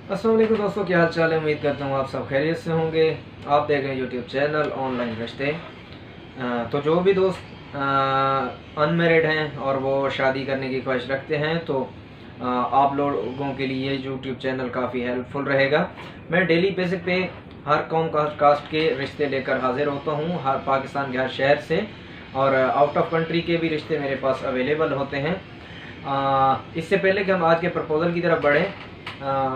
अस्सलाम वालेकुम दोस्तों, क्या हाल चाल है। उम्मीद करता हूँ आप सब खैरियत से होंगे। आप देख रहे हैं यूट्यूब चैनल ऑनलाइन रिश्ते। तो जो भी दोस्त अनमेरिड हैं और वो शादी करने की ख्वाहिश रखते हैं तो आप लोगों के लिए यूट्यूब चैनल काफ़ी हेल्पफुल रहेगा। मैं डेली बेसिक पे हर कौम कास्ट के रिश्ते लेकर हाजिर होता हूँ, हर पाकिस्तान के हर शहर से, और आउट ऑफ कंट्री के भी रिश्ते मेरे पास अवेलेबल होते हैं। इससे पहले कि हम आज के प्रपोज़ल की तरफ बढ़ें,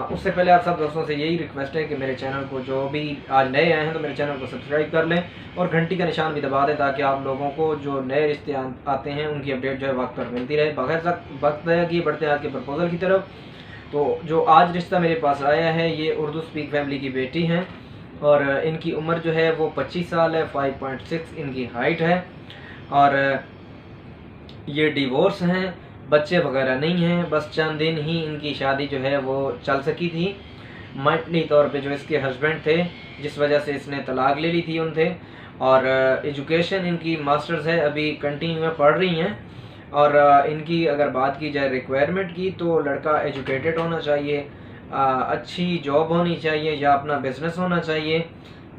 उससे पहले आप सब दोस्तों से यही रिक्वेस्ट है कि मेरे चैनल को, जो भी आज नए आए हैं तो मेरे चैनल को सब्सक्राइब कर लें और घंटी का निशान भी दबा दें, ताकि आप लोगों को जो नए रिश्ते आते हैं उनकी अपडेट जो है वक्त पर मिलती रहे। बगैर वक्त की बढ़ते हैं आज के प्रपोज़ल की तरफ। तो जो आज रिश्ता मेरे पास आया है, ये उर्दू स्पीक फैमिली की बेटी हैं और इनकी उम्र जो है वो 25 साल है, 5.6 इनकी हाइट है, और ये डिवोर्स हैं, बच्चे वगैरह नहीं हैं। बस चंद दिन ही इनकी शादी जो है वो चल सकी थी। मटनी तौर पे जो इसके हस्बैंड थे, जिस वजह से इसने तलाक ले ली थी उनसे, और एजुकेशन इनकी मास्टर्स है, अभी कंटिन्यू में पढ़ रही हैं। और इनकी अगर बात की जाए रिक्वायरमेंट की, तो लड़का एजुकेटेड होना चाहिए, अच्छी जॉब होनी चाहिए या अपना बिजनेस होना चाहिए,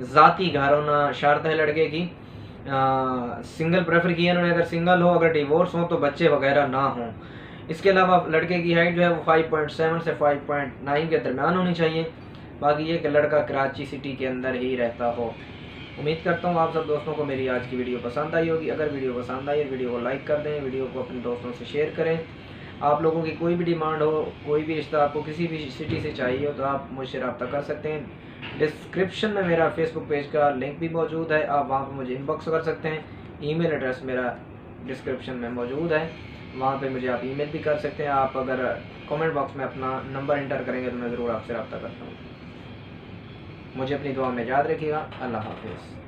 ज़ाती घर होना शर्त है लड़के की। सिंगल प्रेफर किया इन्होंने, अगर सिंगल हो, अगर डिवोर्स हो तो बच्चे वगैरह ना हों। इसके अलावा लड़के की हाइट जो है वो 5.7 से 5.9 के दरमियान होनी चाहिए। बाकी ये कि लड़का कराची सिटी के अंदर ही रहता हो। उम्मीद करता हूँ आप सब दोस्तों को मेरी आज की वीडियो पसंद आई होगी। अगर वीडियो पसंद आई है, वीडियो को लाइक कर दें, वीडियो को अपने दोस्तों से शेयर करें। आप लोगों की कोई भी डिमांड हो, कोई भी रिश्ता आपको किसी भी सिटी से चाहिए हो, तो आप मुझसे रब्ता कर सकते हैं। डिस्क्रिप्शन में मेरा फेसबुक पेज का लिंक भी मौजूद है, आप वहाँ पर मुझे इनबॉक्स कर सकते हैं। ईमेल एड्रेस मेरा डिस्क्रिप्शन में मौजूद है, वहाँ पे मुझे आप ईमेल भी कर सकते हैं। आप अगर कमेंट बॉक्स में अपना नंबर इंटर करेंगे तो मैं ज़रूर आपसे रब्ता करता हूँ। मुझे अपनी दुआ में याद रखिएगा। अल्लाह हाफिज़।